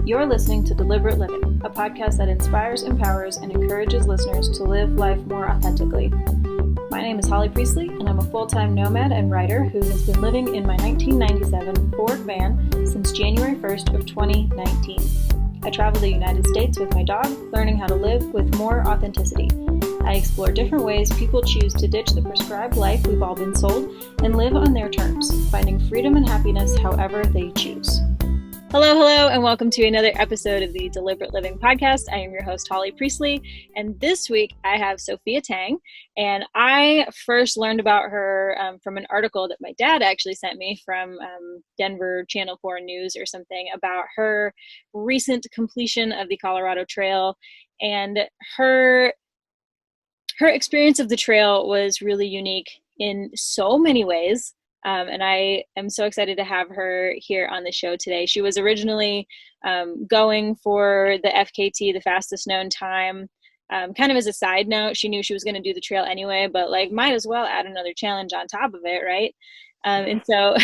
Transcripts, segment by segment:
You're listening to Deliberate Living, a podcast that inspires, empowers, and encourages listeners to live life more authentically. My name is Holly Priestley, and I'm a full-time nomad and writer who has been living in my 1997 Ford van since January 1st of 2019. I travel the United States with my dog, learning how to live with more authenticity. I explore different ways people choose to ditch the prescribed life we've all been sold and live on their terms, finding freedom and happiness however they choose. Hello, and welcome to another episode of the Deliberate Living Podcast. I am your host, Holly Priestley, and this week I have Sophia Tang, and I first learned about her from an article that my dad actually sent me from Denver Channel 4 News or something about her recent completion of the Colorado Trail, and her experience of the trail was really unique in so many ways. And I am so excited to have her here on the show today. She was originally going for the FKT, the fastest known time, kind of as a side note. She knew she was going to do the trail anyway, but like might as well add another challenge on top of it, right? And so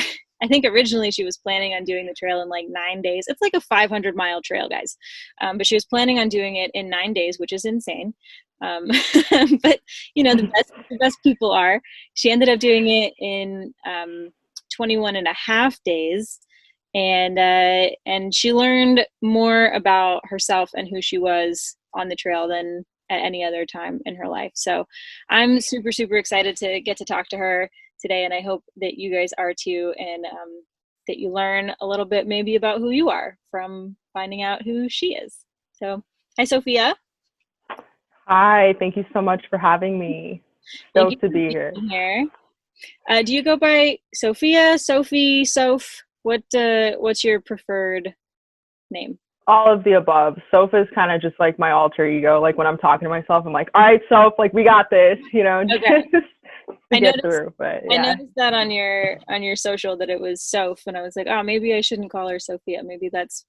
I think originally she was planning on doing the trail in like 9 days. It's like a 500-mile trail, guys. But she was planning on doing it in 9 days, which is insane. But you know, the best people are. She ended up doing it in 21 and a half days, and she learned more about herself and who she was on the trail than at any other time in her life. So I'm super excited to get to talk to her today, and I hope that you guys are too, and that you learn a little bit maybe about who you are from finding out who she is. So hi, Sophia. Hi, thank you so much for having me. Stoked to be here. Do you go by Sophia, Sophie, Soph? What's your preferred name? All of the above. Soph is kind of just like my alter ego. Like when I'm talking to myself, I'm like, all right, Soph, like we got this, you know, okay. I noticed that on your social that it was Soph, and I was like, oh, maybe I shouldn't call her Sophia. Maybe that's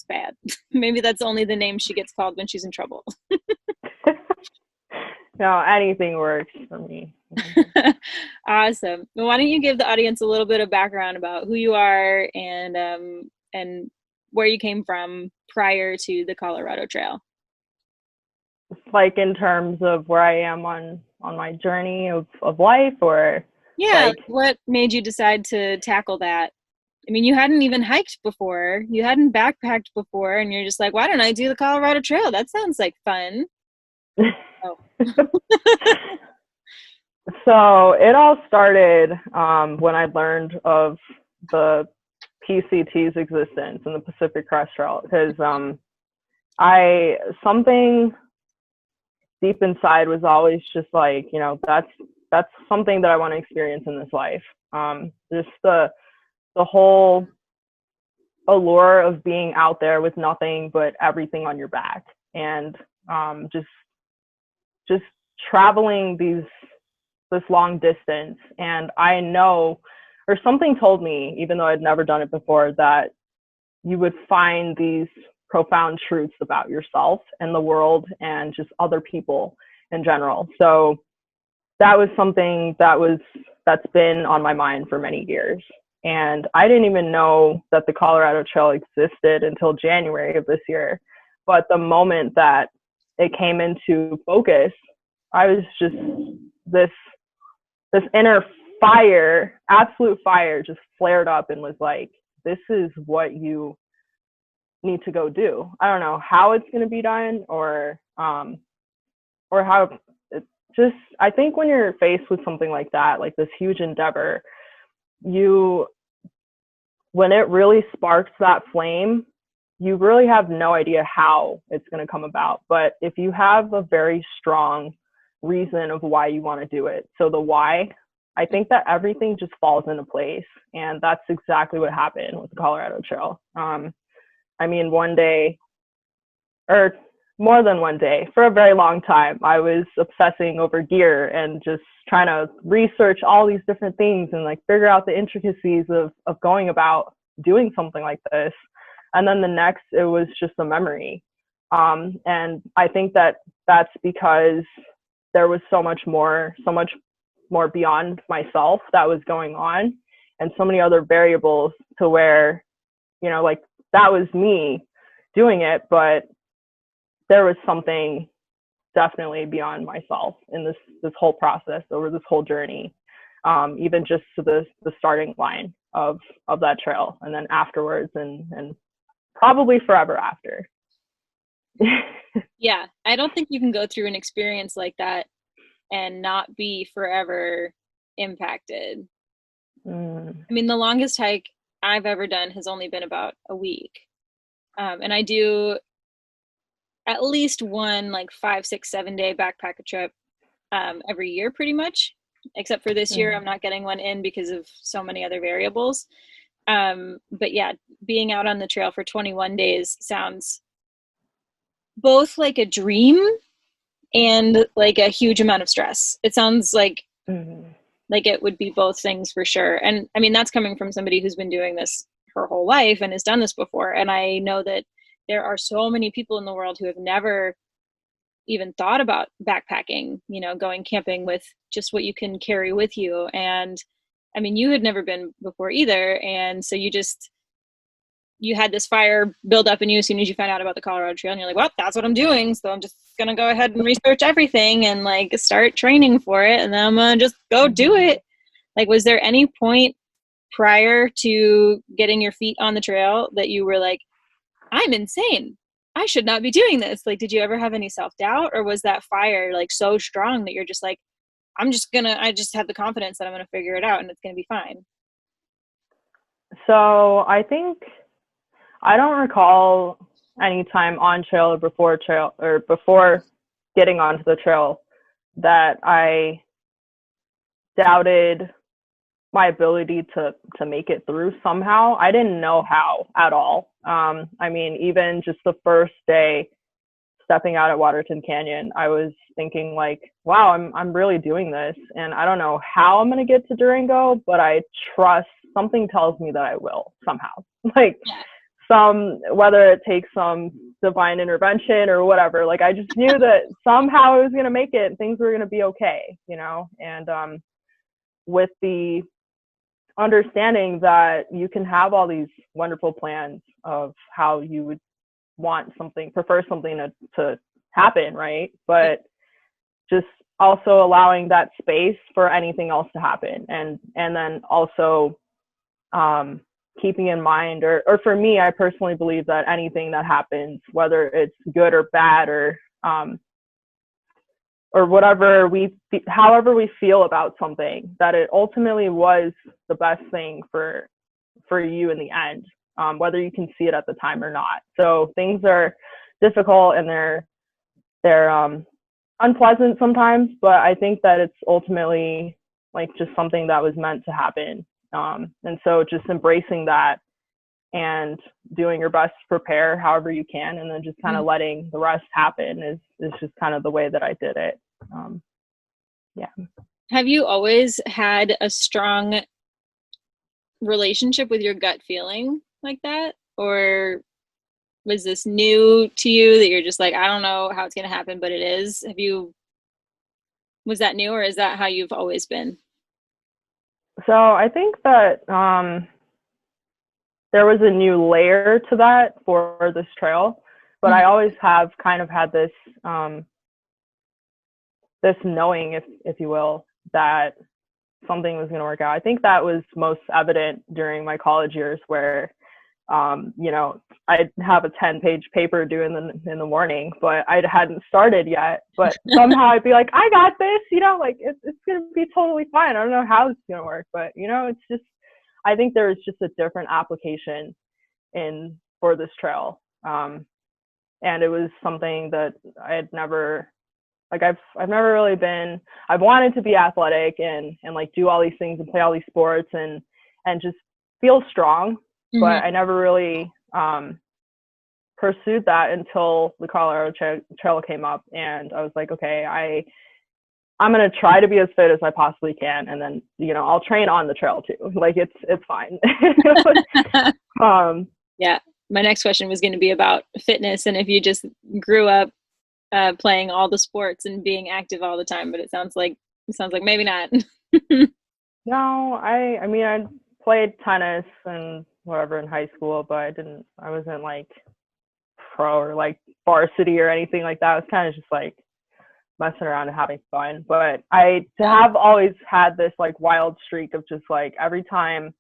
bad. Maybe that's only the name she gets called when she's in trouble. No, anything works for me. Awesome. Well, why don't you give the audience a little bit of background about who you are and where you came from prior to the Colorado Trail? Like in terms of where I am on my journey of life, or like what made you decide to tackle that? I mean, you hadn't even hiked before, you hadn't backpacked before, and you're just like, why don't I do the Colorado Trail? That sounds like fun. Oh. So it all started when I learned of the PCT's existence in the Pacific Crest Trail, because something deep inside was always just like, you know, that's something that I want to experience in this life. Just the whole allure of being out there with nothing but everything on your back, and just traveling this long distance. And I know, or something told me, even though I'd never done it before, that you would find these profound truths about yourself and the world and just other people in general. So that was something that's been on my mind for many years. And I didn't even know that the Colorado Trail existed until January of this year. But the moment that it came into focus, I was just this inner fire, absolute fire, just flared up and was like, this is what you need to go do. I don't know how it's going to be done or how it just, I think when you're faced with something like that, like this huge endeavor, when it really sparks that flame, you really have no idea how it's going to come about. But if you have a very strong reason of why you want to do it, so the why, I think that everything just falls into place. And that's exactly what happened with the Colorado Trail. I mean, one day, or more than one day, for a very long time, I was obsessing over gear and just trying to research all these different things and like figure out the intricacies of going about doing something like this. And then the next, it was just a memory. And I think that that's because there was so much more beyond myself that was going on, and so many other variables to where, you know, like that was me doing it, but there was something definitely beyond myself in this whole process, over this whole journey, even just to the starting line of that trail, and then afterwards, and probably forever after. Yeah, I don't think you can go through an experience like that and not be forever impacted. I mean, the longest hike I've ever done has only been about a week. And I do at least one like 5, 6, 7 day backpacker trip every year pretty much, except for this year. I'm not getting one in because of so many other variables. But yeah, being out on the trail for 21 days sounds both like a dream and like a huge amount of stress. It sounds like it would be both things for sure. And I mean, that's coming from somebody who's been doing this her whole life and has done this before. And I know that there are so many people in the world who have never even thought about backpacking, you know, going camping with just what you can carry with you. And I mean, you had never been before either. And so you had this fire build up in you as soon as you found out about the Colorado Trail, and you're like, well, that's what I'm doing. So I'm just going to go ahead and research everything and like start training for it. And then I'm going to just go do it. Like, was there any point prior to getting your feet on the trail that you were like, I'm insane, I should not be doing this? Like, did you ever have any self-doubt, or was that fire like so strong that you're just like, I just have the confidence that I'm going to figure it out and it's going to be fine? So I think, I don't recall any time on trail or before getting onto the trail that I doubted my ability to make it through somehow. I didn't know how at all. I mean, even just the first day stepping out at Waterton Canyon, I was thinking like, wow, I'm really doing this, and I don't know how I'm going to get to Durango, but I trust, something tells me that I will somehow. Like, whether it takes some divine intervention or whatever, like I just knew that somehow I was going to make it and things were going to be okay, you know? And with the understanding that you can have all these wonderful plans of how you would prefer something to happen, right? But just also allowing that space for anything else to happen. And then also keeping in mind, or for me, I personally believe that anything that happens, whether it's good or bad, or however we feel about something, that it ultimately was the best thing for you in the end, whether you can see it at the time or not. So things are difficult and they're unpleasant sometimes, but I think that it's ultimately like just something that was meant to happen. And so just embracing that and doing your best to prepare however you can, and then just kind of letting the rest happen is just kind of the way that I did it. Yeah. Have you always had a strong relationship with your gut feeling like that? Or was this new to you that you're just like, I don't know how it's going to happen, but it is? Was that new, or is that how you've always been? So I think that there was a new layer to that for this trail, but I always have kind of had this this knowing, if you will, that something was going to work out. I think that was most evident during my college years, where you know, I'd have a 10-page paper due in the morning, but I hadn't started yet. But somehow I'd be like, I got this, you know, like it's going to be totally fine. I don't know how it's going to work, but you know, it's just, I think there was just a different application for this trail. And it was something that I had never, like I've never really been, I've wanted to be athletic and like do all these things and play all these sports and just feel strong. But I never really pursued that until the Colorado Trail came up, and I was like, okay, I'm gonna try to be as fit as I possibly can, and then, you know, I'll train on the trail too. Like it's fine. Yeah, my next question was going to be about fitness, and if you just grew up playing all the sports and being active all the time, but it sounds like maybe not. No, I mean, I played tennis and whatever in high school, but I wasn't like pro or like varsity or anything like that. It was kind of just like messing around and having fun. But I have always had this like wild streak of just like every time,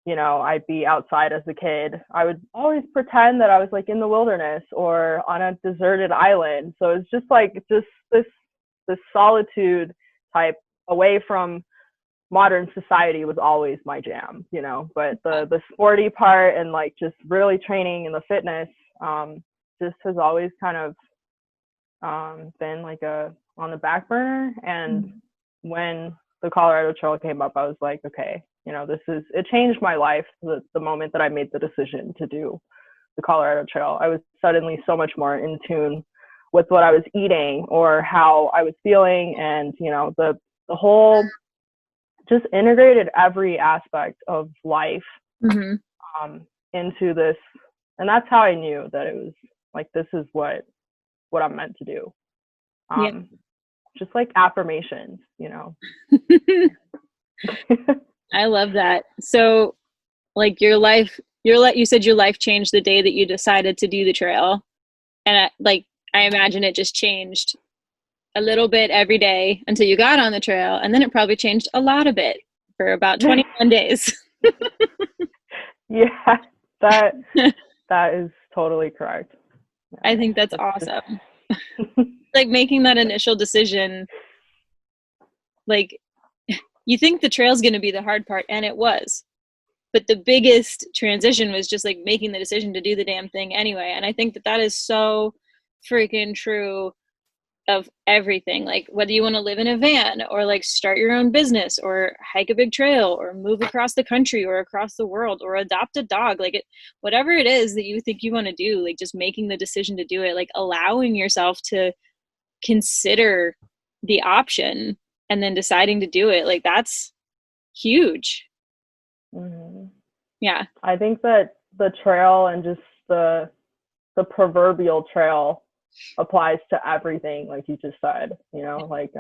you know, I'd be outside as a kid, I would always pretend that I was like in the wilderness or on a deserted island. So it's just like this solitude type away from modern society was always my jam, you know. But the sporty part and like just really training and the fitness just has always kind of been like on the back burner. And when the Colorado Trail came up, I was like, okay, you know, it changed my life the moment that I made the decision to do the Colorado Trail. I was suddenly so much more in tune with what I was eating or how I was feeling, and you know, the whole just integrated every aspect of life into this. And that's how I knew that it was like, this is what I'm meant to do. Just like affirmations, you know. I love that. So like you said your life changed the day that you decided to do the trail. And I imagine it just changed a little bit every day until you got on the trail. And then it probably changed a lot a bit for about 21 days. Yeah, that is totally correct. I think that's awesome. Like making that initial decision, like you think the trail's going to be the hard part, and it was. But the biggest transition was just like making the decision to do the damn thing anyway. And I think that is so freaking true of everything. Like whether you want to live in a van or like start your own business or hike a big trail or move across the country or across the world or adopt a dog, like whatever it is that you think you want to do, like just making the decision to do it, like allowing yourself to consider the option and then deciding to do it, like that's huge. Yeah, I think that the trail and just the proverbial trail applies to everything, like you just said, you know, like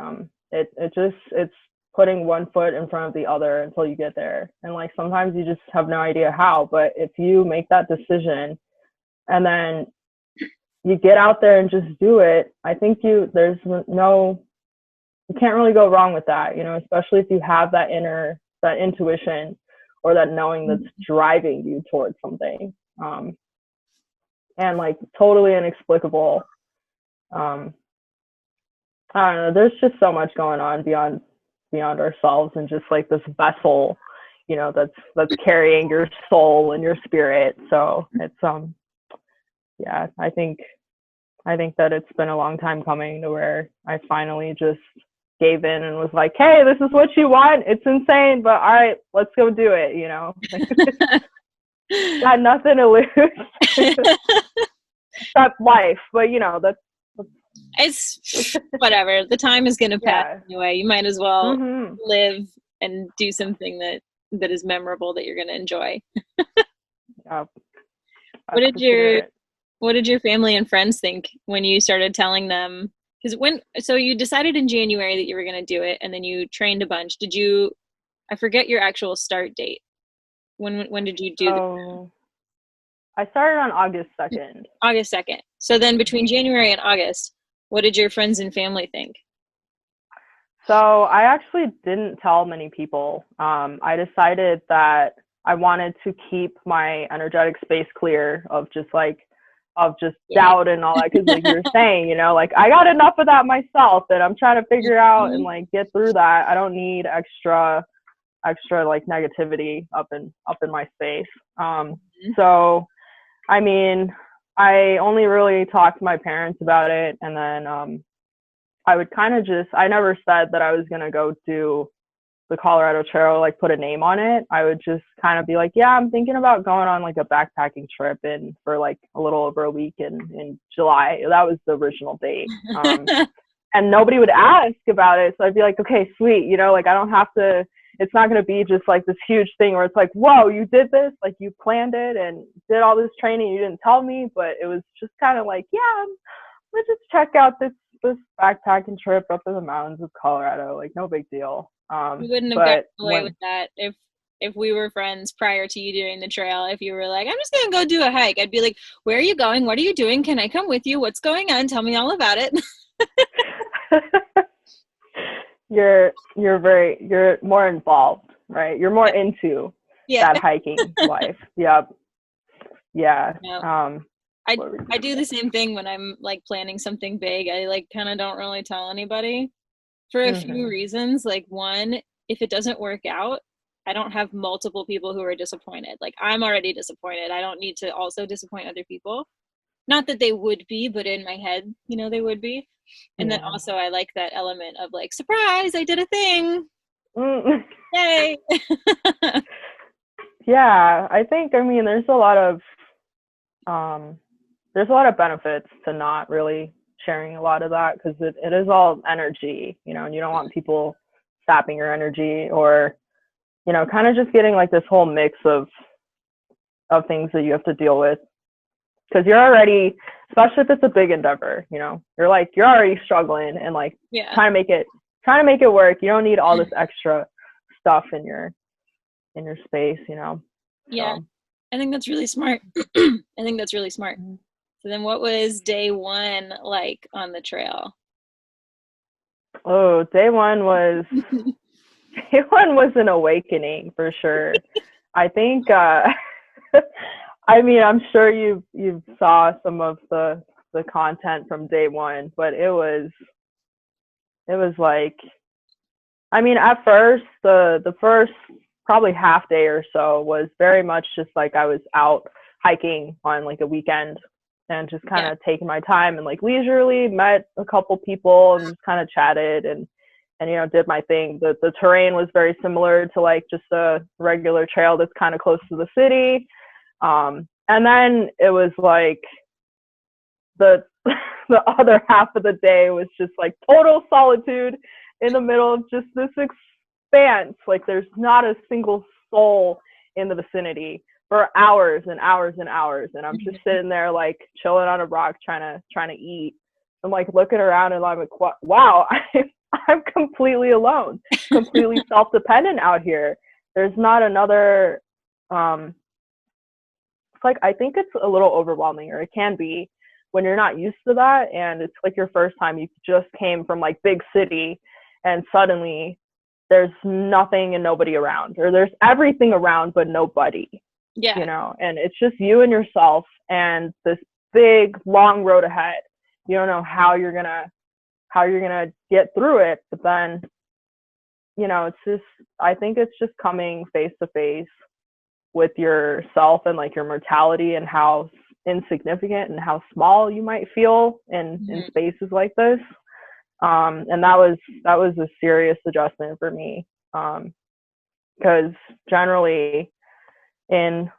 it's putting one foot in front of the other until you get there. And like sometimes you just have no idea how, but if you make that decision and then you get out there and just do it, I think you can't really go wrong with that, you know, especially if you have that intuition or that knowing that's driving you towards something. And like totally inexplicable. I don't know, there's just so much going on beyond ourselves, and just like this vessel, you know, that's carrying your soul and your spirit. So it's yeah, I think that it's been a long time coming to where I finally just gave in and was like, hey, this is what you want. It's insane, but all right, let's go do it, you know. Got nothing to lose except life. But you know, it's whatever. The time is going to pass anyway. You might as well live and do something that is memorable that you're going to enjoy. Yeah. What did your family and friends think when you started telling them? Because so you decided in January that you were going to do it, and then you trained a bunch. I forget your actual start date. When did you do I started on August 2nd. August 2nd. So then between January and August, what did your friends and family think? So I actually didn't tell many people. I decided that I wanted to keep my energetic space clear of just doubt and all that, because like you were saying, you know, like I got enough of that myself that I'm trying to figure out and like get through that. I don't need extra like negativity up in my space. So I mean, I only really talked to my parents about it, and then I would kind of I never said that I was going to go do the Colorado Trail, like put a name on it. I would just kind of be like, yeah, I'm thinking about going on like a backpacking trip for like a little over a week in July. That was the original date. And nobody would ask about it. So I'd be like, okay, sweet. You know, like I don't have to, it's not going to be just like this huge thing where it's like, whoa, you did this, like you planned it and did all this training. You didn't tell me, but it was just kind of like, yeah, let's just check out this backpacking trip up in the mountains of Colorado. Like no big deal. You wouldn't have gotten away with that if if we were friends prior to you doing the trail, if you were like, I'm just gonna go do a hike, I'd be like, where are you going? What are you doing? Can I come with you? What's going on? Tell me all about it. You're more involved, right? You're more into Yeah. that hiking life. Yep. Yeah. Yeah. I do the same thing when I'm like planning something big. I like kind of don't really tell anybody for a few reasons. Like, one, if it doesn't work out, I don't have multiple people who are disappointed. Like, I'm already disappointed. I don't need to also disappoint other people. Not that they would be, but in my head, you know, they would be. And then also I like that element of like, surprise, I did a thing. Yay. Yeah, I think, I mean, there's a lot of benefits to not really sharing a lot of that, because it is all energy, you know, and you don't want people sapping your energy, or, you know, kind of just getting like this whole mix of things that you have to deal with, because you're already, especially if it's a big endeavor, you know, you're already struggling and like trying to make it work. You don't need all this extra stuff in your space, you know. Yeah. So. I think that's really smart. I think that's really smart. So then what was day one like on the trail? Oh, day one was an awakening for sure. I think I mean, I'm sure you saw some of the content from day one, but it was like, I mean, at first the first probably half day or so was very much just like I was out hiking on like a weekend and just kind of taking my time and like leisurely met a couple people and just kind of chatted and you know, did my thing. The terrain was very similar to like just a regular trail that's kind of close to the city. And then it was like the other half of the day was just like total solitude in the middle of just this expanse. Like there's not a single soul in the vicinity for hours and hours and hours. And I'm just sitting there like chilling on a rock trying to eat. I'm like looking around and I'm like, wow, I'm completely alone, completely self-dependent out here. There's not another, it's like, I think it's a little overwhelming, or it can be, when you're not used to that. And it's like your first time, you just came from like big city and suddenly there's nothing and nobody around, or there's everything around, but nobody, you know, and it's just you and yourself and this big, long road ahead. You don't know how you're gonna get through it, but then, you know, it's just, I think it's just coming face to face with yourself and like your mortality and how insignificant and how small you might feel in spaces like this. And that was a serious adjustment for me, because generally in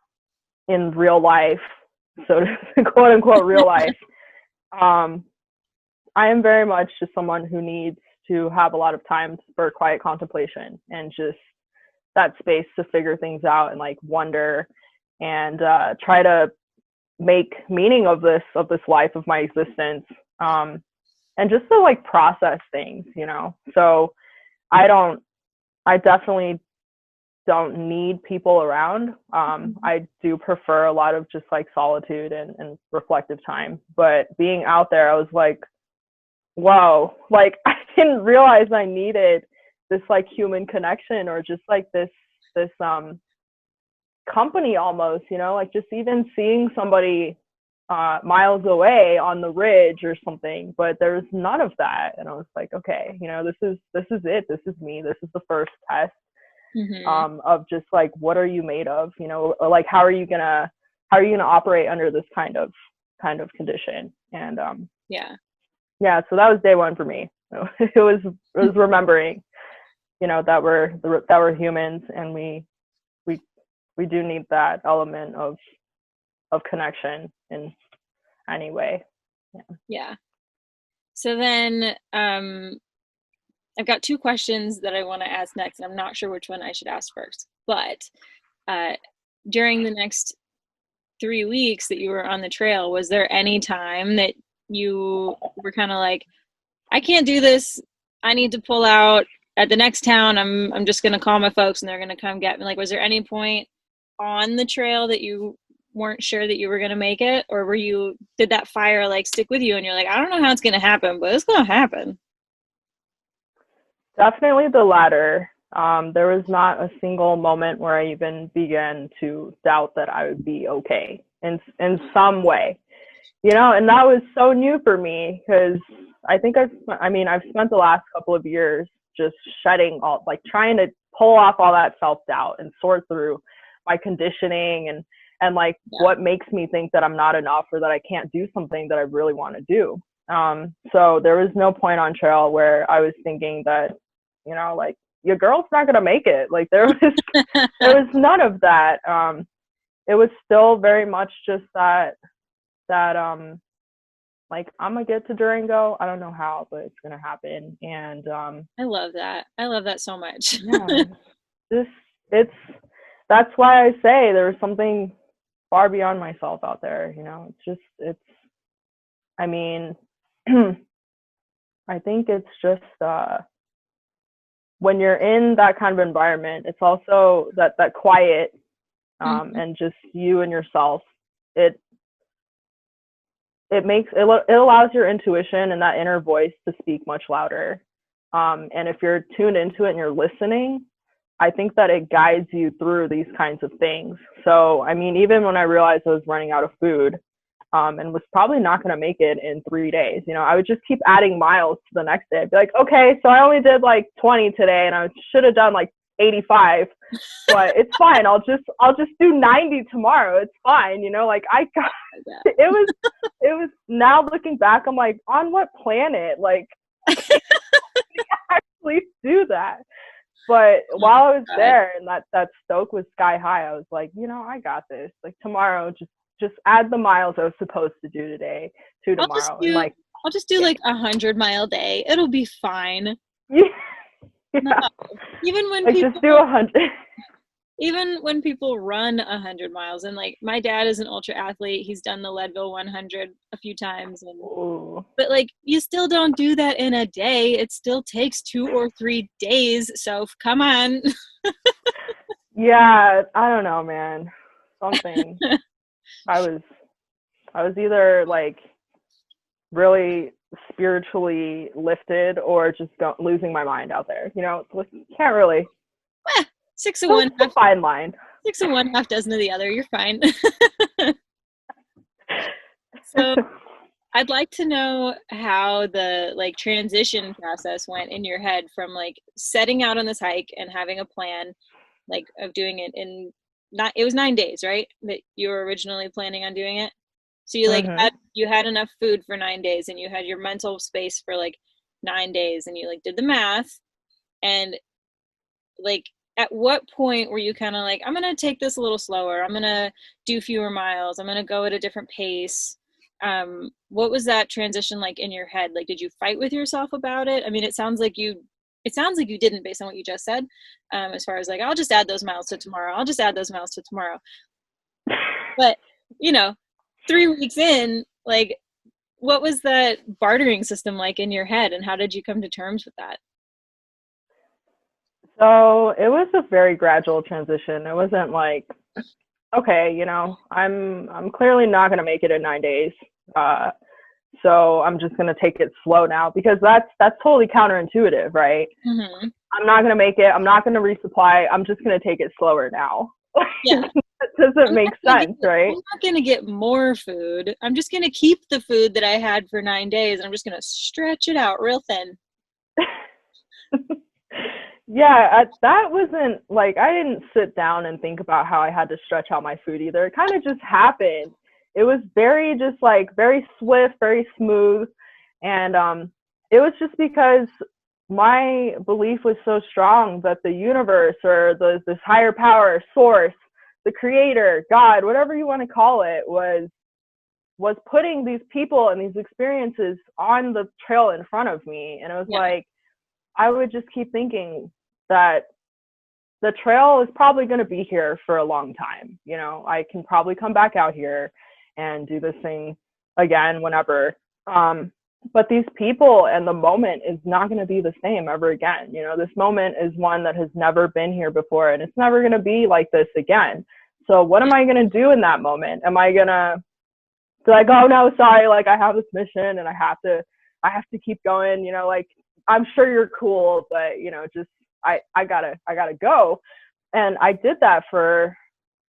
real life, so to quote unquote real life, I am very much just someone who needs to have a lot of time for quiet contemplation and just that space to figure things out and like wonder and try to make meaning of this life, of my existence, and just to like process things, you know. So I definitely don't need people around. I do prefer a lot of just like solitude and reflective time, but being out there, I was like, whoa, like I didn't realize I needed this like human connection, or just like this company almost, you know, like just even seeing somebody miles away on the ridge or something, but there's none of that. And I was like, okay, you know, this is it, this is me, this is the first test of just like, what are you made of, you know, or like how are you gonna operate under this kind of condition. And so that was day one for me. It was remembering, you know, that we're humans, and we do need that element of connection in any way. Yeah. So then I've got two questions that I want to ask next, and I'm not sure which one I should ask first. But during the next 3 weeks that you were on the trail, was there any time that you were kind of like, I can't do this, I need to pull out, at the next town, I'm just gonna call my folks and they're gonna come get me. Like, was there any point on the trail that you weren't sure that you were gonna make it, or did that fire like stick with you and you're like, I don't know how it's gonna happen, but it's gonna happen? Definitely the latter. There was not a single moment where I even began to doubt that I would be okay in some way, and that was so new for me because I've spent the last couple of years just shedding all, like trying to pull off all that self-doubt and sort through my conditioning and like what makes me think that I'm not enough or that I can't do something that I really want to do. So there was no point on trail where I was thinking that, like, your girl's not going to make it. Like there was none of that. It was still very much just that like, I'm gonna get to Durango. I don't know how, but it's gonna happen. And I love that. I love that so much. Yeah, that's why I say there was something far beyond myself out there. I mean, I think it's just when you're in that kind of environment, it's also that quiet and just you and yourself. It allows your intuition and that inner voice to speak much louder. And if you're tuned into it and you're listening, I think that it guides you through these kinds of things. So, I mean, even when I realized I was running out of food and was probably not going to make it in 3 days, I would just keep adding miles to the next day. I'd be like, okay, so I only did like 20 today and I should have done like 85, but it's fine. I'll just do 90 tomorrow. It's fine. Like I got it was now looking back, I'm like, on what planet? Like actually do that. But while I was there and that stoke was sky high, I was like, I got this. Like tomorrow, just add the miles I was supposed to do today to tomorrow. I'll just do like 100-mile day. It'll be fine. Yeah. No. Even when like people just do 100. Even when people run 100 miles, and like my dad is an ultra athlete, he's done the Leadville 100 a few times, but like you still don't do that in a day. It still takes 2 or 3 days. So come on. Yeah, I don't know, man. Something. I was either like really spiritually lifted or just losing my mind out there. You can't really. 6 of one, a fine line. 6 of one, half dozen of the other. You're fine. So, I'd like to know how the like transition process went in your head from like setting out on this hike and having a plan, like of doing it it was 9 days, right? That you were originally planning on doing it. So you like you had enough food for 9 days and you had your mental space for like 9 days and you like did the math and like at what point were you kind of like, I'm going to take this a little slower. I'm going to do fewer miles. I'm going to go at a different pace. What was that transition like in your head? Like, did you fight with yourself about it? I mean, it sounds like you didn't based on what you just said. As far as like, I'll just add those miles to tomorrow. I'll just add those miles to tomorrow. But, 3 weeks in, like, what was that bartering system like in your head and how did you come to terms with that? So it was a very gradual transition. It wasn't like, okay, I'm clearly not going to make it in 9 days. So I'm just going to take it slow now because that's totally counterintuitive, right? Mm-hmm. I'm not going to make it. I'm not going to resupply. I'm just going to take it slower now. Yeah. That doesn't make sense, right? I'm not going to get more food. I'm just going to keep the food that I had for 9 days and I'm just going to stretch it out real thin. Yeah, that wasn't like, I didn't sit down and think about how I had to stretch out my food either. It kind of just happened. It was very swift, very smooth. And it was just because my belief was so strong that the universe or this higher power, source, the creator, God, whatever you want to call it, was putting these people and these experiences on the trail in front of me. And it was like, I would just keep thinking that the trail is probably going to be here for a long time. I can probably come back out here and do this thing again whenever. but these people and the moment is not going to be the same ever again. You know, this moment is one that has never been here before, and it's never going to be like this again. So what am I going to do in that moment? Am I going to be like, oh no, sorry, like I have this mission and I have to keep going, you know, like I'm sure you're cool, but you know, just I gotta go. And I did that for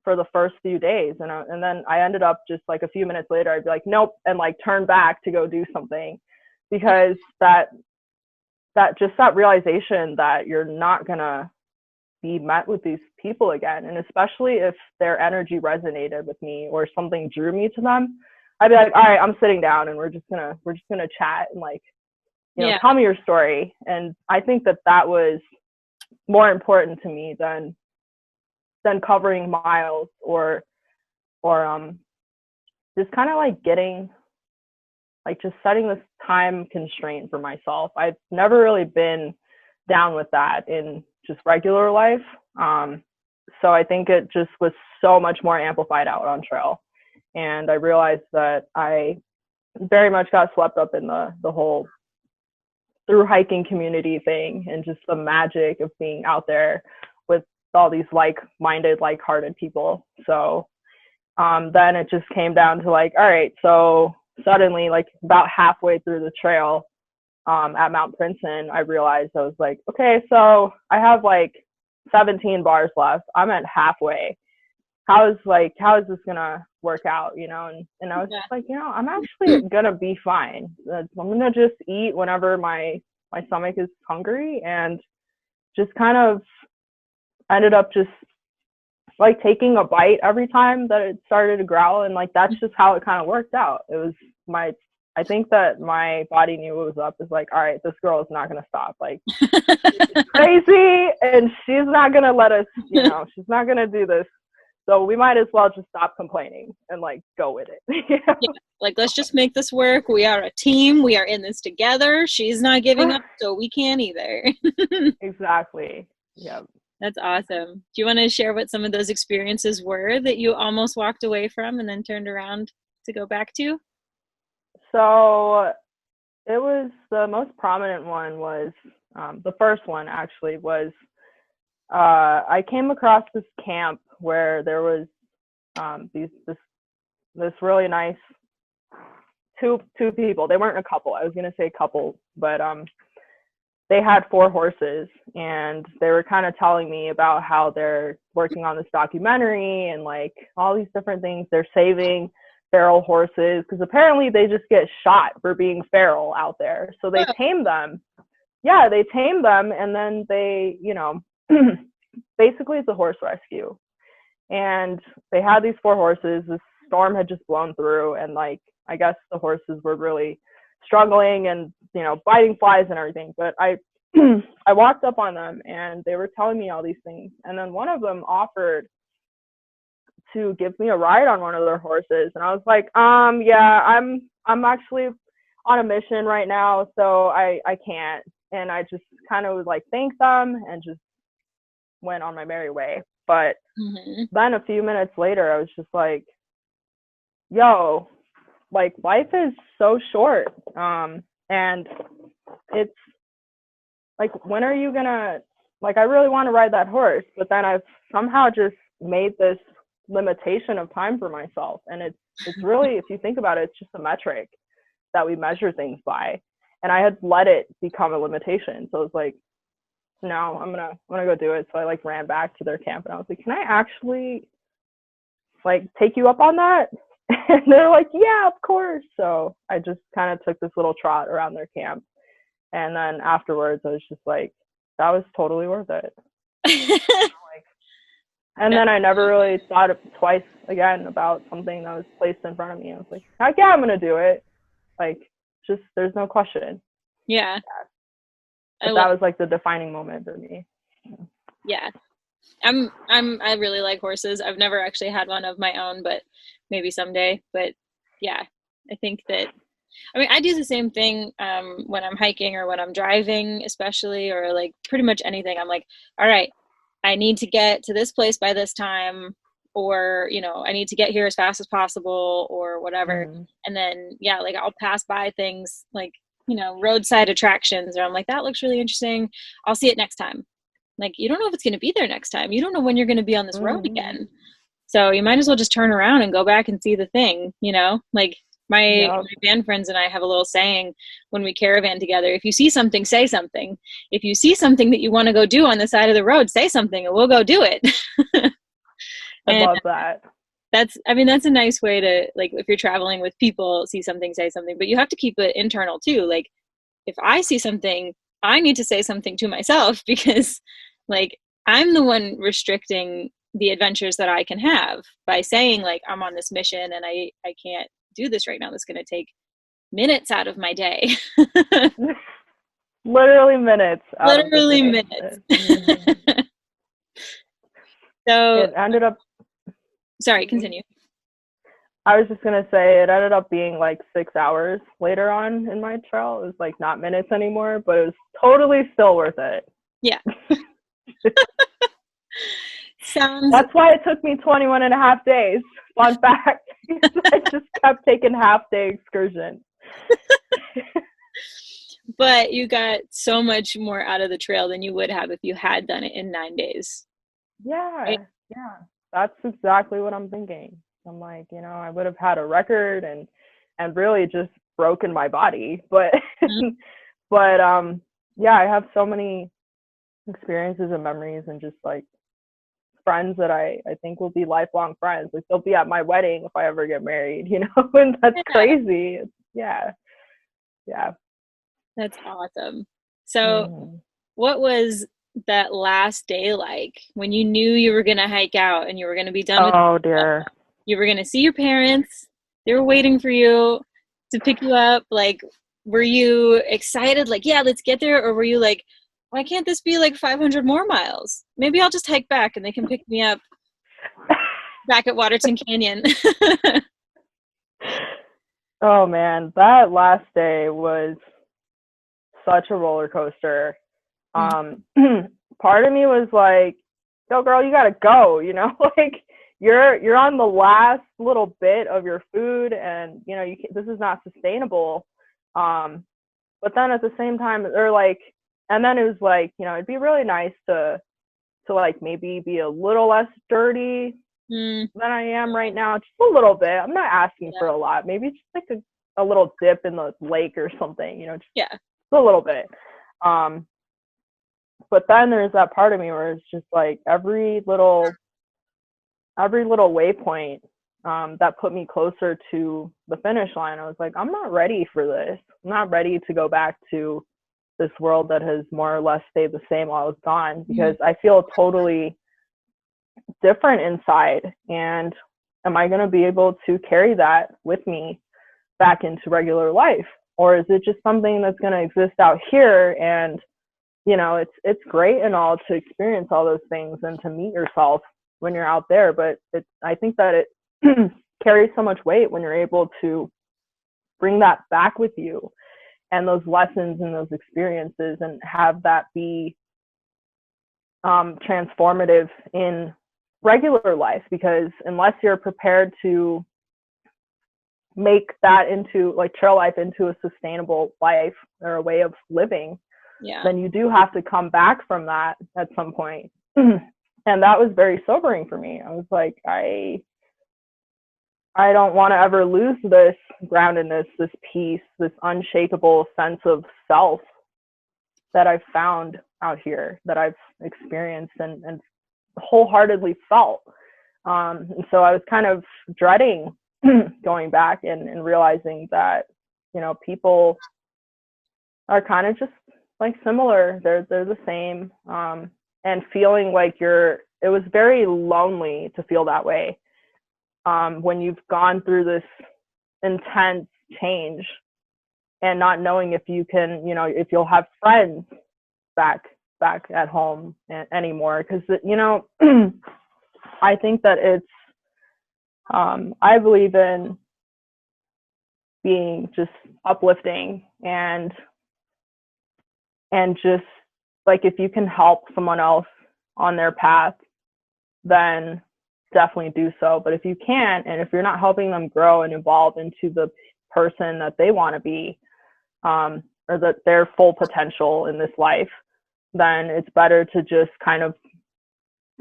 the first few days, and then I ended up just like a few minutes later, I'd be like, nope, and like turn back to go do something, because that realization that you're not gonna be met with these people again, and especially if their energy resonated with me or something drew me to them, I'd be like, all right, I'm sitting down and we're just gonna chat and like, you know, tell me your story. And I think that was more important to me than covering miles or just kind of like getting like just setting this time constraint for myself. I've never really been down with that in just regular life. So I think it just was so much more amplified out on trail. And I realized that I very much got swept up in the whole through hiking community thing and just the magic of being out there with all these like-minded, like-hearted people. So then it just came down to like, all right, so suddenly like about halfway through the trail at Mount Princeton, I realized I was like, okay, so I have like 17 bars left. I'm at halfway. How is this gonna work out, you know? And I was just like, you know, I'm actually gonna be fine. I'm gonna just eat whenever my stomach is hungry, and just kind of ended up just like taking a bite every time that it started to growl, and like that's just how it kind of worked out. It was I think that my body knew what was up. It's like, all right, this girl is not gonna stop. Like she's crazy, and she's not gonna let us, you know, she's not gonna do this. So we might as well just stop complaining and like go with it. You know? Yeah, like let's just make this work. We are a team. We are in this together. She's not giving up, so we can't either. Exactly. Yeah. That's awesome. Do you want to share what some of those experiences were that you almost walked away from and then turned around to go back to? So it was, the most prominent one was, the first one actually was, I came across this camp where there was this really nice two people. They weren't a couple. I was gonna say couple, but they had 4 horses, and they were kind of telling me about how they're working on this documentary and like all these different things. They're saving feral horses because apparently they just get shot for being feral out there. So they tame them. Yeah, they tame them, and then they, you know, basically it's a horse rescue. And they had these 4 horses. This storm had just blown through, and like I guess the horses were really struggling and, you know, biting flies and everything. But I I walked up on them, and they were telling me all these things. And then one of them offered to give me a ride on one of their horses, and I was like, yeah, I'm actually on a mission right now, so I can't. And I just kind of like thanked them and just went on my merry way. But then a few minutes later, I was just like, yo, like life is so short. And it's like, when are you gonna, like, I really want to ride that horse, but then I've somehow just made this limitation of time for myself. And it's really, if you think about it, it's just a metric that we measure things by. And I had let it become a limitation. So it was like, no, I'm gonna go do it. So I like ran back to their camp, and I was like, can I actually like take you up on that? And they're like, yeah, of course. So I just kind of took this little trot around their camp, and then afterwards I was just like, that was totally worth it. Like, and then I never really thought twice again about something that was placed in front of me. I was like, heck yeah, I'm gonna do it. Like, just there's no question. Yeah. But that was like the defining moment for me. Yeah. I really like horses. I've never actually had one of my own, but maybe someday. But yeah, I think that, I mean, I do the same thing when I'm hiking or when I'm driving, especially, or like pretty much anything. I'm like, all right, I need to get to this place by this time, or, you know, I need to get here as fast as possible or whatever. Mhm. And then, yeah, like I'll pass by things like, you know, roadside attractions, or I'm like, that looks really interesting. I'll see it next time. Like, you don't know if it's going to be there next time. You don't know when you're going to be on this road Mhm. again. So you might as well just turn around and go back and see the thing, you know? Like my Yep. band friends and I have a little saying when we caravan together: if you see something, say something. If you see something that you want to go do on the side of the road, say something and we'll go do it. I And love that. I mean, that's a nice way to, like, if you're traveling with people, see something, say something, but you have to keep it internal too. Like, if I see something, I need to say something to myself because, like, I'm the one restricting the adventures that I can have by saying, like, I'm on this mission and I can't do this right now. That's going to take minutes out of my day. Literally minutes out of the Literally day. minutes. Mhm. So, It ended up, sorry, continue. I was just going to say, it ended up being like 6 hours later on in my trail. It was like not minutes anymore, but it was totally still worth it. Yeah. Sounds That's why it took me 21 and a half days. Fun fact. I just kept taking half-day excursions. but you got so much more out of the trail than you would have if you had done it in 9 days. Right? Yeah, yeah. That's exactly what I'm thinking. I'm like, I would have had a record and really just broken my body. But Mhm. but yeah, I have so many experiences and memories and just like friends that I think will be lifelong friends. Like they'll be at my wedding if I ever get married, and that's Yeah, crazy. Yeah. Yeah. that's awesome. So, Mm-hmm. what was that last day like when you knew you were going to hike out and you were going to be done with Oh dear. you were going to see your parents? They were waiting for you to pick you up. Like, were you excited? Like, yeah, let's get there. Or were you like, why can't this be like 500 more miles? Maybe I'll just hike back and they can pick me up back at Waterton Canyon. Oh man, that last day was such a roller coaster. Um, part of me was like, "Yo, girl, you gotta go," like you're on the last little bit of your food, and this is not sustainable. Um, but then at the same time, or like, and then it was like, it'd be really nice to like maybe be a little less dirty Mm, than I am right now, just a little bit. I'm not asking yeah. for a lot. Maybe just like a little dip in the lake or something, just Yeah. a little bit. But then there's that part of me where it's just like every little waypoint that put me closer to the finish line. I was like, I'm not ready for this. I'm not ready to go back to this world that has more or less stayed the same while I was gone, because I feel totally different inside. And am I going to be able to carry that with me back into regular life? Or is it just something that's going to exist out here? And it's great and all to experience all those things and to meet yourself when you're out there, but I think that it carries so much weight when you're able to bring that back with you and those lessons and those experiences, and have that be transformative in regular life. Because unless you're prepared to make that into like trail life into a sustainable life or a way of living, Yeah. then you do have to come back from that at some point. And that was very sobering for me. I was like, I don't want to ever lose this groundedness, this peace, this unshakable sense of self that I've found out here, that I've experienced and wholeheartedly felt. And so I was kind of dreading going back and realizing that, people are kind of just like similar. They're the same. And feeling like it was very lonely to feel that way. When you've gone through this intense change and not knowing if you can, if you'll have friends back at home anymore. Because, I think that it's, I believe in being just uplifting and just like, if you can help someone else on their path, then definitely do so. But if you can't, and if you're not helping them grow and evolve into the person that they want to be, or that their full potential in this life, then it's better to just kind of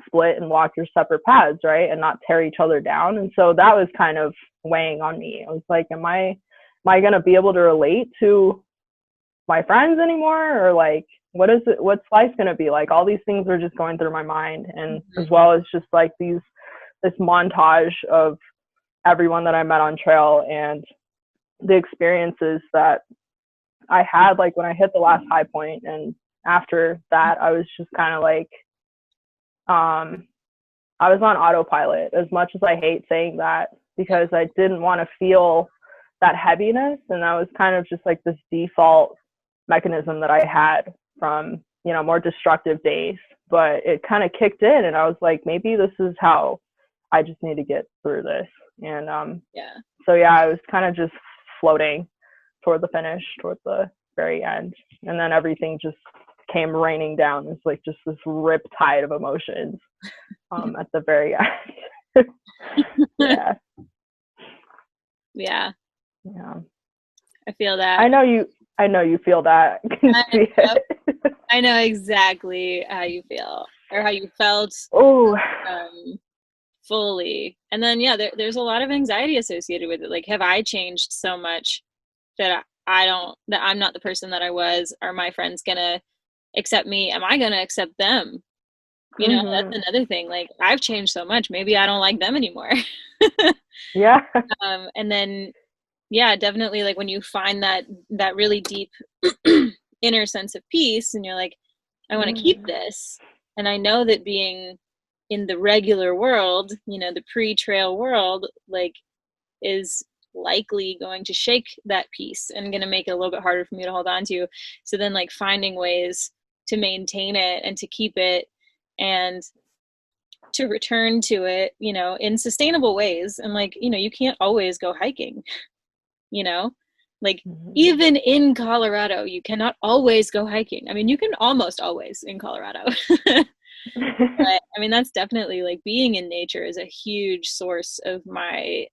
split and walk your separate paths, right? And not tear each other down. And so that was kind of weighing on me. I was like, am I going to be able to relate to my friends anymore? Or like, what's life going to be like? All these things were just going through my mind. And as well as just like this montage of everyone that I met on trail and the experiences that I had, like when I hit the last high point. And after that, I was just kind of like, I was on autopilot, as much as I hate saying that, because I didn't want to feel that heaviness. And that was kind of just like this default mechanism that I had from, more destructive days. But it kind of kicked in, and I was like, maybe this is how I just need to get through this. And so I was kind of just floating toward the finish, toward the very end. And then everything just came raining down. It's like just this rip tide of emotions at the very end. Yeah. I feel that. I know you feel that. I can see it. I know exactly how you feel, or how you felt. Fully. And then there's a lot of anxiety associated with it. Like, have I changed so much that I'm not the person that I was? Are my friends gonna accept me? Am I gonna accept them? That's another thing. Like, I've changed so much, maybe I don't like them anymore. Yeah. And then definitely, like, when you find that really deep inner sense of peace, and you're like, I want to keep this, and I know that being in the regular world, the pre-trail world, like, is likely going to shake that peace and going to make it a little bit harder for me to hold on to. So then, like, finding ways to maintain it and to keep it and to return to it, in sustainable ways. And like, you can't always go hiking, like even in Colorado, you cannot always go hiking. I mean, you can almost always in Colorado. But I mean, that's definitely, like, being in nature is a huge source of my,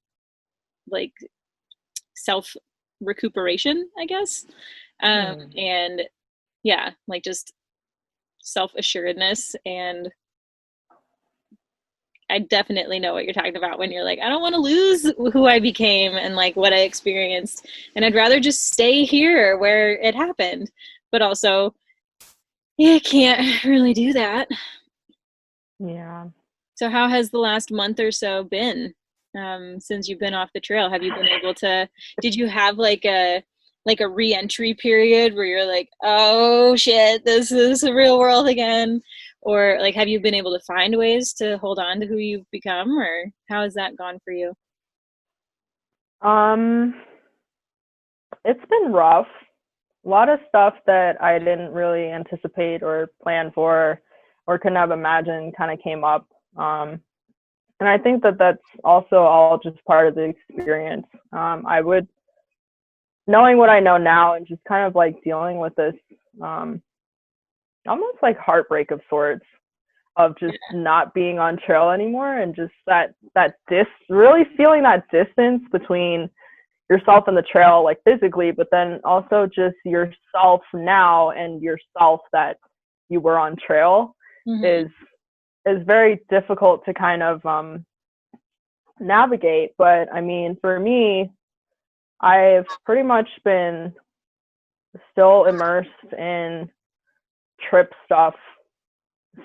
like, self recuperation, I guess. And like, just self-assuredness. And I definitely know what you're talking about when you're like, I don't want to lose who I became and like what I experienced, and I'd rather just stay here where it happened. But also, you can't really do that. Yeah. So how has the last month or so been, since you've been off the trail? Have you been able to, did you have like a re-entry period where you're like, oh shit, this is the real world again? Or like, have you been able to find ways to hold on to who you've become, or how has that gone for you? It's been rough. A lot of stuff that I didn't really anticipate or plan for or couldn't have imagined kind of came up. And I think that that's also all just part of the experience. Knowing what I know now and just kind of like dealing with this almost like heartbreak of sorts of just not being on trail anymore, and just really feeling that distance between yourself and the trail, like physically, but then also just yourself now and yourself that you were on trail is very difficult to kind of navigate. But I mean, for me, I've pretty much been still immersed in trip stuff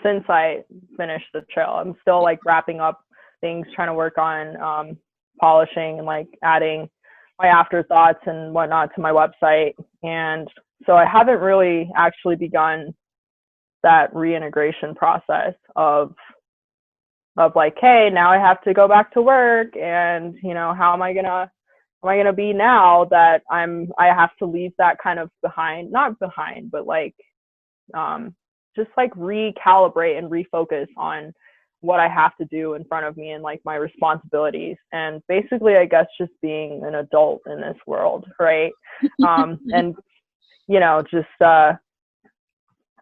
since I finished the trail. I'm still like wrapping up things, trying to work on polishing and like adding my afterthoughts and whatnot to my website. And so I haven't really actually begun that reintegration process of like, hey, now I have to go back to work, and how am I gonna be now that I have to leave that kind of behind, not behind, but like just like recalibrate and refocus on what I have to do in front of me and like my responsibilities, and basically I guess just being an adult in this world, right? And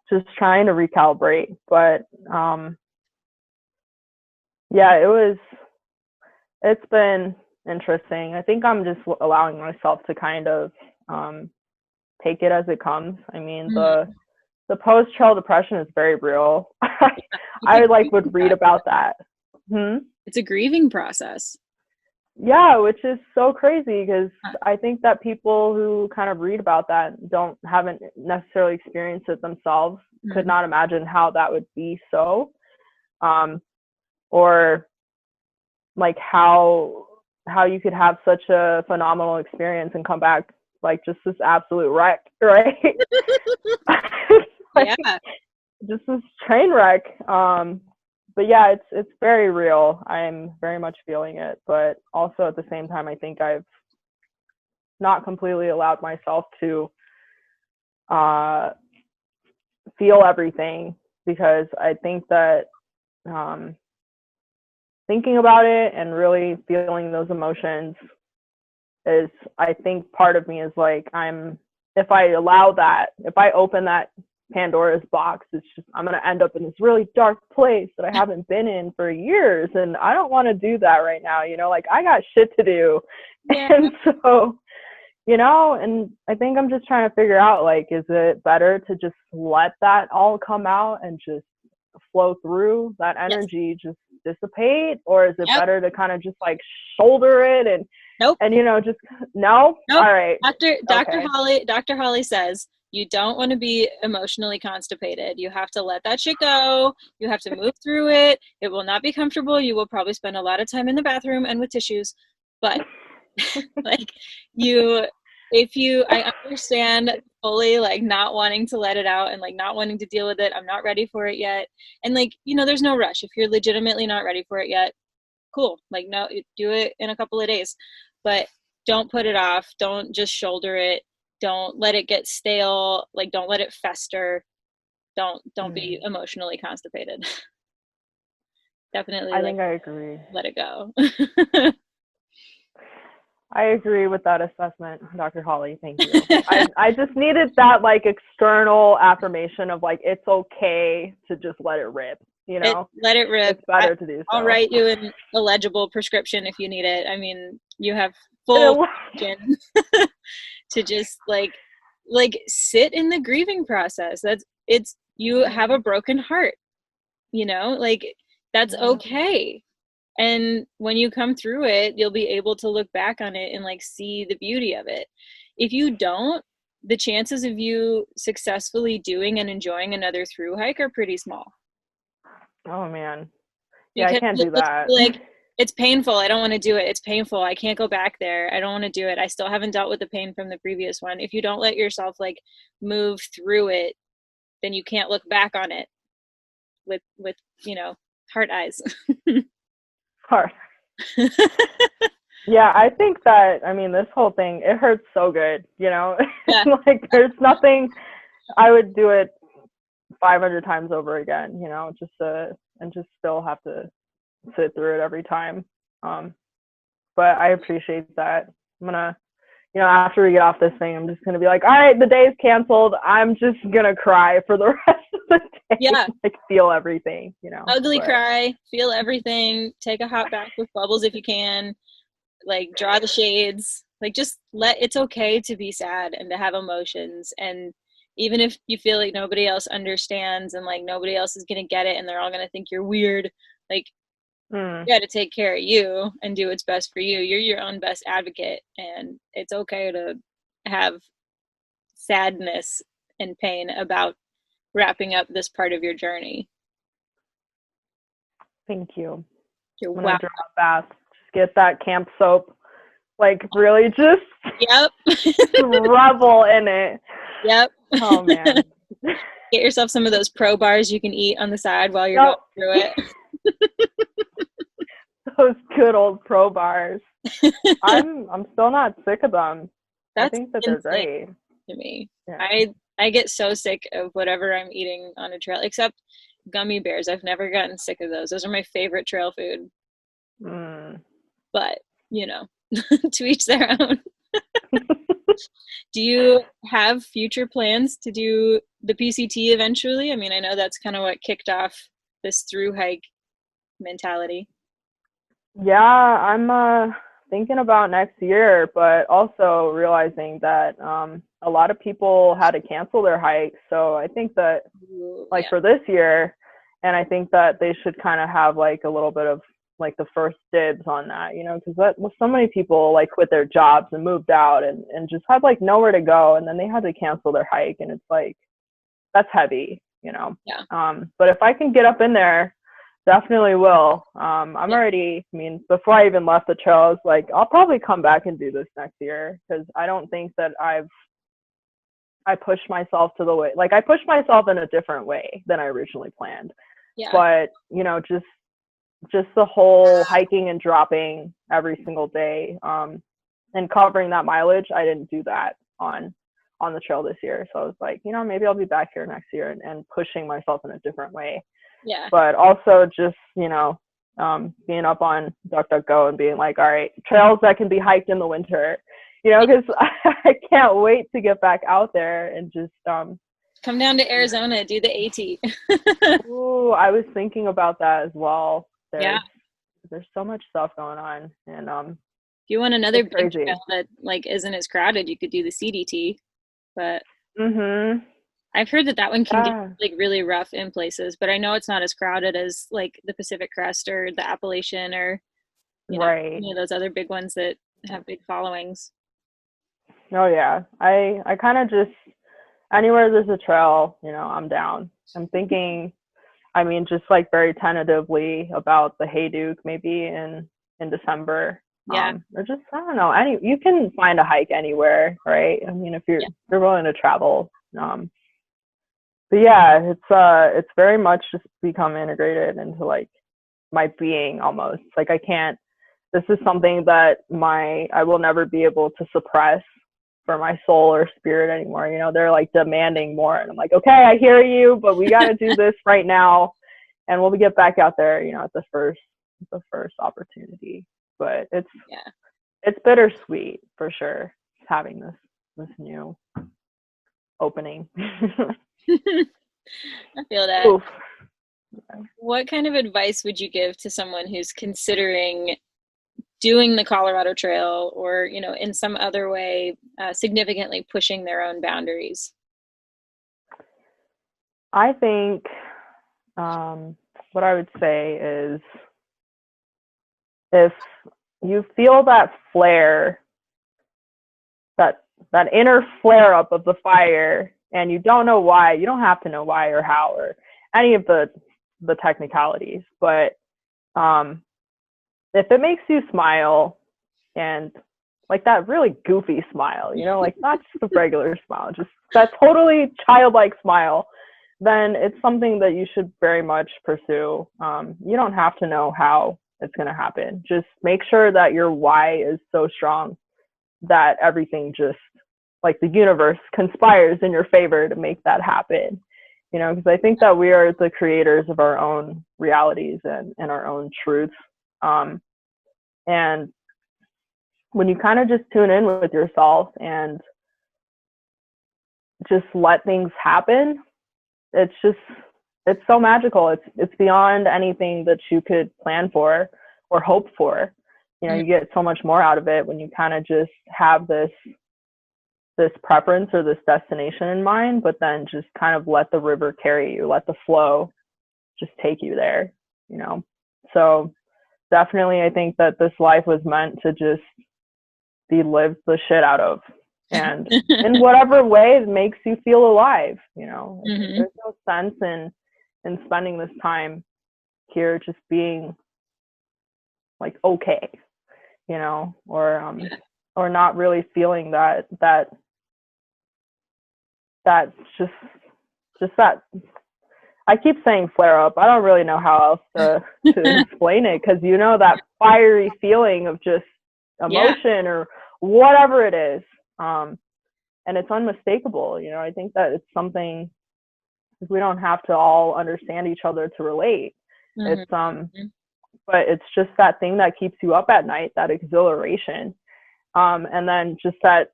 just trying to recalibrate. But Yeah, it's been interesting. I think I'm just allowing myself to kind of take it as it comes. I mean, Mm. the post trail depression is very real. It's a I like grieving would read process. about that. It's a grieving process. Yeah, which is so crazy because Uh, I think that people who kind of read about that haven't necessarily experienced it themselves. Could mhm. not imagine how that would be so, um, or like how you could have such a phenomenal experience and come back like just this absolute wreck, right? Like Yeah. just this train wreck. But yeah, it's very real. I'm very much feeling it, but also at the same time, I think I've not completely allowed myself to uh, feel everything because I think that um, thinking about it and really feeling those emotions is, I think part of me is like, if I allow that, if I open that Pandora's box, it's just, I'm going to end up in this really dark place that I haven't been in for years. And I don't want to do that right now. Like I got shit to do. Yeah. And so, and I think I'm just trying to figure out, like, is it better to just let that all come out and just flow through that Yes. energy, just dissipate, or is it Yep. better to kind of just like shoulder it Nope. and just no? Nope. All right. Dr. Okay. Holly says you don't want to be emotionally constipated. You have to let that shit go. You have to move through it. It will not be comfortable. You will probably spend a lot of time in the bathroom and with tissues, but like you I understand fully like not wanting to let it out and like not wanting to deal with it. I'm not ready for it yet. And like, there's no rush. If you're legitimately not ready for it yet, cool. Like, no, do it in a couple of days, but don't put it off. Don't just shoulder it. Don't let it get stale. Like, don't let it fester. Don't be emotionally constipated. Definitely I like think I agree. let it go. I agree with that assessment, Dr. Holly. Thank you. I just needed that like external affirmation of like it's okay to just let it rip. Let it rip. It's better to do I'll so. write you an illegible prescription if you need it. I mean, you have full permission to just like sit in the grieving process. It's you have a broken heart, like that's okay. And when you come through it, you'll be able to look back on it and like see the beauty of it. If you don't, the chances of you successfully doing and enjoying another through hike are pretty small. Oh man. Yeah, I Because can't you'll do just that. be like, it's painful. I don't want to do it. It's painful. I can't go back there. I don't want to do it. I still haven't dealt with the pain from the previous one. If you don't let yourself like move through it, then you can't look back on it with heart eyes. Hard. Yeah, I think that, I mean, this whole thing, it hurts so good, Yeah. like there's nothing, I would do it 500 times over again, and just still have to sit through it every time. But I appreciate that. I'm gonna, after we get off this thing, I'm just gonna be like, all right, the day is canceled. I'm just gonna cry for the rest of the day, Yeah. like feel everything, Ugly but cry, feel everything, take a hot bath with bubbles if you can, like draw the shades, like just it's okay to be sad and to have emotions. And even if you feel like nobody else understands and like nobody else is going to get it and they're all going to think you're weird, like you got to take care of you and do what's best for you. You're your own best advocate, and it's okay to have sadness and pain about wrapping up this part of your journey. thank you. You're I'm gonna wow. draw a bath, just get that camp soap, like really just Yep. revel in it. Yep. Oh man. Get yourself some of those pro bars you can eat on the side while you're going Yep. through it. Those good old pro bars. I'm still not sick of them. I That's think that they're insane great. to me. Yeah. I get so sick of whatever I'm eating on a trail, except gummy bears. I've never gotten sick of those. Those are my favorite trail food. But, to each their own. Do you have future plans to do the PCT eventually? I mean, I know that's kind of what kicked off this through hike mentality. Yeah, I'm thinking about next year, but also realizing that a lot of people had to cancel their hikes. So I think that Ooh, like yeah. for this year, and I think that they should kind of have like a little bit of like the first dibs on that, because that well, so many people like quit their jobs and moved out and just had like nowhere to go, and then they had to cancel their hike, and it's like that's heavy. Yeah. But if I can get up in there, definitely will. I'm Yeah. already, I mean, before I even left the trail, I was like, I'll probably come back and do this next year because I don't think that I pushed myself to the way, like I pushed myself in a different way than I originally planned. Yeah. But, just the whole hiking and dropping every single day, and covering that mileage, I didn't do that on the trail this year. So I was like, maybe I'll be back here next year and pushing myself in a different way. Yeah. But also just, being up on DuckDuckGo and being like, all right, trails that can be hiked in the winter, because I can't wait to get back out there and just, Come down to Arizona, do the AT. ooh, I was thinking about that as well. Yeah. There's so much stuff going on, and If you want another it's big crazy. trail that like isn't as crowded, you could do the CDT. But Mhm. I've heard that one can get Yeah. like really rough in places, but I know it's not as crowded as like the Pacific Crest or the Appalachian or Right. any of those other big ones that have big followings. Oh yeah. I kind of just anywhere there's a trail, I'm down. I'm thinking, I mean, just like very tentatively about the Hayduke maybe in December. Yeah. Or just I don't know. You can find a hike anywhere, right? I mean, if Yeah. you're willing to travel. But yeah, it's very much just become integrated into like my being almost. Like I can't. This is something that I will never be able to suppress for my soul or spirit anymore. They're like demanding more, and I'm like, okay, I hear you, but we got to do this right now, and we'll get back out there, at the first opportunity. But Yeah. it's bittersweet for sure having this new opening. I feel that. Oof. What kind of advice would you give to someone who's considering doing the Colorado Trail or, in some other way, significantly pushing their own boundaries? I think what I would say is if you feel that flare, that inner flare up of the fire, and you don't know why, you don't have to know why or how or any of the technicalities, but if it makes you smile, and like that really goofy smile, like not just a regular smile, just that totally childlike smile, then it's something that you should very much pursue. You don't have to know how it's going to happen. Just make sure that your why is so strong that everything just like the universe conspires in your favor to make that happen. Because I think that we are the creators of our own realities and our own truths. And when you kind of just tune in with yourself and just let things happen, it's so magical. It's beyond anything that you could plan for or hope for. You get so much more out of it when you kind of just have this preference or this destination in mind, but then just kind of let the river carry you, let the flow just take you there. So definitely I think that this life was meant to just be lived the shit out of, and in whatever way it makes you feel alive. There's no sense in spending this time here just being like okay, or not really feeling that just that. I keep saying flare up. I don't really know how else to explain it, because that fiery feeling of just emotion or whatever it is, and it's unmistakable. I think that it's something, we don't have to all understand each other to relate. It's but it's just that thing that keeps you up at night, that exhilaration, and then just that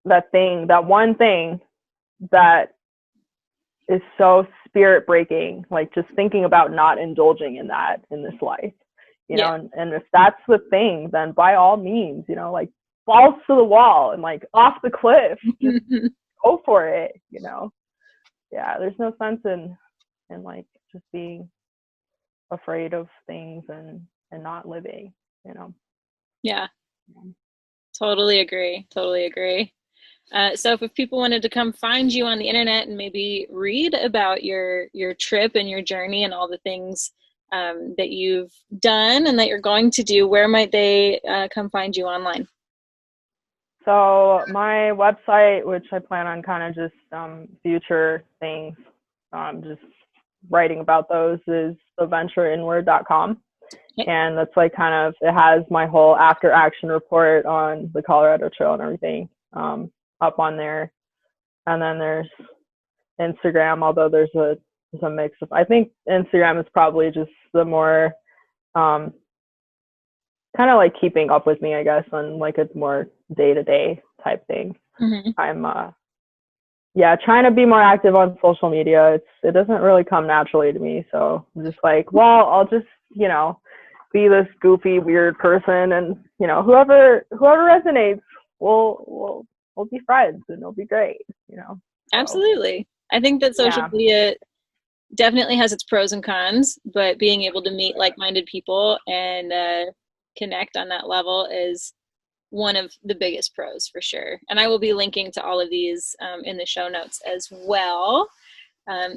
one thing that is so spirit breaking, like just thinking about not indulging in that in this life. you know, and if that's the thing, then by all means, you know, like balls to the wall and like off the cliff, just go for it, you know. Yeah, there's no sense in like just being afraid of things and not living, you know. Yeah. Totally agree. So if people wanted to come find you on the internet and maybe read about your trip and your journey and all the things that you've done and that you're going to do, where might they come find you online? So my website, which I plan on kind of just future things, just writing about those, is theventureinward.com. And that's like kind of, it has my whole after action report on the Colorado Trail and everything up on there. And then there's Instagram, although there's a mix of, I think Instagram is probably just the more kind of like keeping up with me, I guess, and like it's more day-to-day type thing. I'm trying to be more active on social media. It doesn't really come naturally to me, so I'm just like, well, I'll just, you know, be this goofy weird person, and you know, whoever resonates, we'll be friends and it'll be great, you know. So, absolutely. I think that social media definitely has its pros and cons, but being able to meet like-minded people and connect on that level is one of the biggest pros for sure. And I will be linking to all of these in the show notes as well.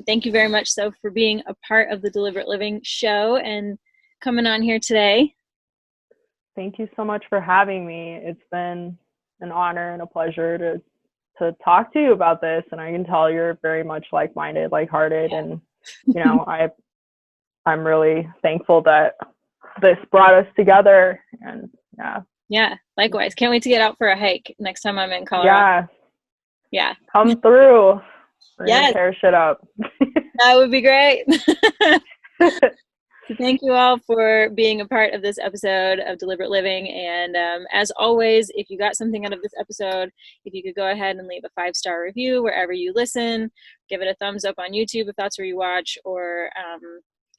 Thank you very much, Soph, for being a part of the Deliberate Living show and coming on here today. Thank you so much for having me. It's been an honor and a pleasure to talk to you about this. And I can tell you're very much like-minded, like-hearted. And, you know, I'm really thankful that this brought us together. And yeah, likewise. Can't wait to get out for a hike next time I'm in Colorado. Yeah. Come through. We're gonna tear shit up. That would be great. So thank you all for being a part of this episode of Deliberate Living. And as always, if you got something out of this episode, if you could go ahead and leave a 5-star review wherever you listen, give it a thumbs up on YouTube if that's where you watch, or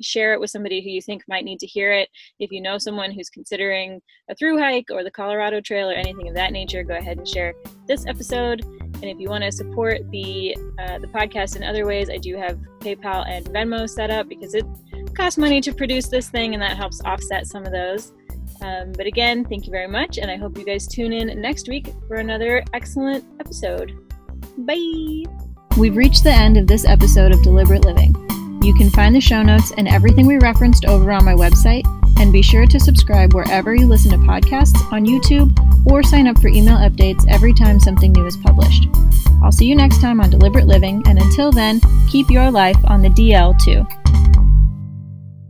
share it with somebody who you think might need to hear it. If you know someone who's considering a thru hike or the Colorado Trail or anything of that nature, go ahead and share this episode. And if you want to support the podcast in other ways, I do have PayPal and Venmo set up because it costs money to produce this thing, and that helps offset some of those. But again, thank you very much, and I hope you guys tune in next week for another excellent episode. Bye! We've reached the end of this episode of Deliberate Living. You can find the show notes and everything we referenced over on my website, and be sure to subscribe wherever you listen to podcasts on YouTube, or sign up for email updates every time something new is published. I'll see you next time on Deliberate Living, and until then, keep your life on the DL too.